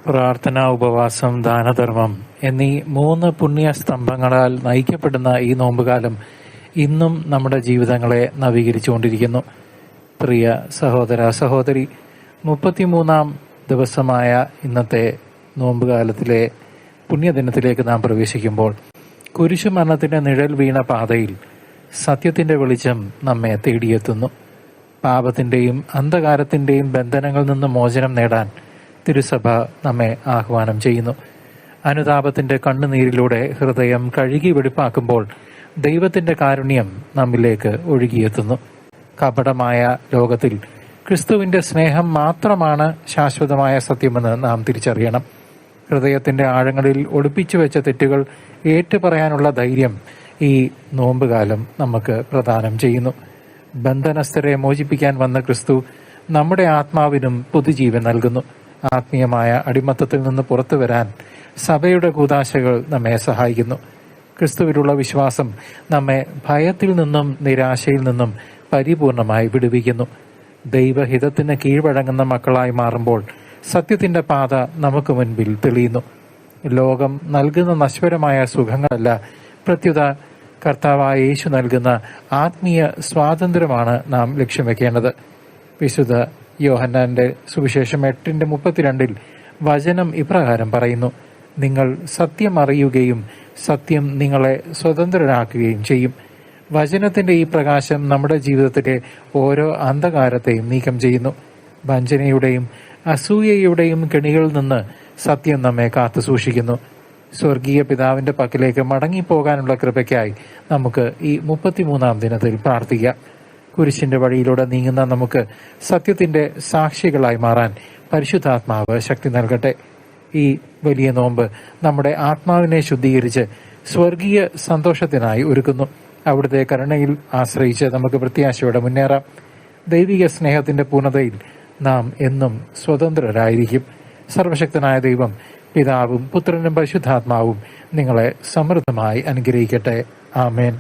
പ്രാർത്ഥന, ഉപവാസം, ദാനധർമ്മം എന്നീ 3 പുണ്യസ്തംഭങ്ങളാൽ നയിക്കപ്പെടുന്ന ഈ നോമ്പുകാലം ഇന്നും നമ്മുടെ ജീവിതങ്ങളെ നവീകരിച്ചുകൊണ്ടിരിക്കുന്നു. പ്രിയ സഹോദര സഹോദരി, 33-ാം ദിവസമായ ഇന്നത്തെ നോമ്പുകാലത്തിലെ പുണ്യദിനത്തിലേക്ക് നാം പ്രവേശിക്കുമ്പോൾ കുരിശുമരണത്തിന്റെ നിഴൽ വീണ പാതയിൽ സത്യത്തിന്റെ വെളിച്ചം നമ്മെ തേടിയെത്തുന്നു. പാപത്തിന്റെയും അന്ധകാരത്തിന്റെയും ബന്ധനങ്ങളിൽ നിന്ന് മോചനം നേടാൻ തിരുസഭ നമ്മെ ആഹ്വാനം ചെയ്യുന്നു. അനുതാപത്തിന്റെ കണ്ണുനീരിലൂടെ ഹൃദയം കഴുകി വെടിപ്പാക്കുമ്പോൾ ദൈവത്തിന്റെ കാരുണ്യം നമ്മിലേക്ക് ഒഴുകിയെത്തുന്നു. കപടമായ ലോകത്തിൽ ക്രിസ്തുവിന്റെ സ്നേഹം മാത്രമാണ് ശാശ്വതമായ സത്യമെന്ന് നാം തിരിച്ചറിയണം. ഹൃദയത്തിന്റെ ആഴങ്ങളിൽ ഒളിപ്പിച്ചു വെച്ച തെറ്റുകൾ ഏറ്റുപറയാനുള്ള ധൈര്യം ഈ നോമ്പുകാലം നമുക്ക് പ്രദാനം ചെയ്യുന്നു. ബന്ധനസ്ഥരെ മോചിപ്പിക്കാൻ വന്ന ക്രിസ്തു നമ്മുടെ ആത്മാവിനും പുതുജീവൻ നൽകുന്നു. ആത്മീയമായ അടിമത്തത്തിൽ നിന്ന് പുറത്തു വരാൻ സഭയുടെ കൂദാശകൾ നമ്മെ സഹായിക്കുന്നു. ക്രിസ്തുവിലുള്ള വിശ്വാസം നമ്മെ ഭയത്തിൽ നിന്നും നിരാശയിൽ നിന്നും പരിപൂർണമായി വിടുവിക്കുന്നു. ദൈവഹിതത്തിന് കീഴ്വഴങ്ങുന്ന മക്കളായി മാറുമ്പോൾ സത്യത്തിന്റെ പാത നമുക്ക് മുൻപിൽ തെളിയുന്നു. ലോകം നൽകുന്ന നശ്വരമായ സുഖങ്ങളല്ല, പ്രത്യുത കർത്താവായ യേശു നൽകുന്ന ആത്മീയ സ്വാതന്ത്ര്യമാണ് നാം ലക്ഷ്യം വെക്കേണ്ടത്. വിശുദ്ധ യോഹന്നാന്റെ സുവിശേഷം 8:32 വചനം ഇപ്രകാരം പറയുന്നു: നിങ്ങൾ സത്യം അറിയുകയും സത്യം നിങ്ങളെ സ്വതന്ത്രരാക്കുകയും ചെയ്യും. വചനത്തിന്റെ ഈ പ്രകാശം നമ്മുടെ ജീവിതത്തിലെ ഓരോ അന്ധകാരത്തെയും നീക്കം ചെയ്യുന്നു. വഞ്ചനയുടെയും അസൂയയുടെയും കെണികളിൽ നിന്ന് സത്യം നമ്മെ കാത്തു സൂക്ഷിക്കുന്നു. സ്വർഗീയ പിതാവിന്റെ പക്കലേക്ക് മടങ്ങിപ്പോകാനുള്ള കൃപയ്ക്കായി നമുക്ക് ഈ 33-ാം ദിനത്തിൽ പ്രാർത്ഥിക്കാം. കുരിശിന്റെ വഴിയിലൂടെ നീങ്ങുന്ന നമുക്ക് സത്യത്തിന്റെ സാക്ഷികളായി മാറാൻ പരിശുദ്ധാത്മാവ് ശക്തി നൽകട്ടെ. ഈ വലിയ നോമ്പ് നമ്മുടെ ആത്മാവിനെ ശുദ്ധീകരിച്ച് സ്വർഗീയ സന്തോഷത്തിനായി ഒരുക്കുന്നു. അവിടുത്തെ കരുണയിൽ ആശ്രയിച്ച് നമുക്ക് പ്രത്യാശയോടെ മുന്നേറാം. ദൈവിക സ്നേഹത്തിന്റെ പൂർണ്ണതയിൽ നാം എന്നും സ്വതന്ത്രരായിരിക്കും. സർവശക്തനായ ദൈവം, പിതാവും പുത്രനും പരിശുദ്ധാത്മാവും നിങ്ങളെ സമൃദ്ധമായി അനുഗ്രഹിക്കട്ടെ. ആമേൻ.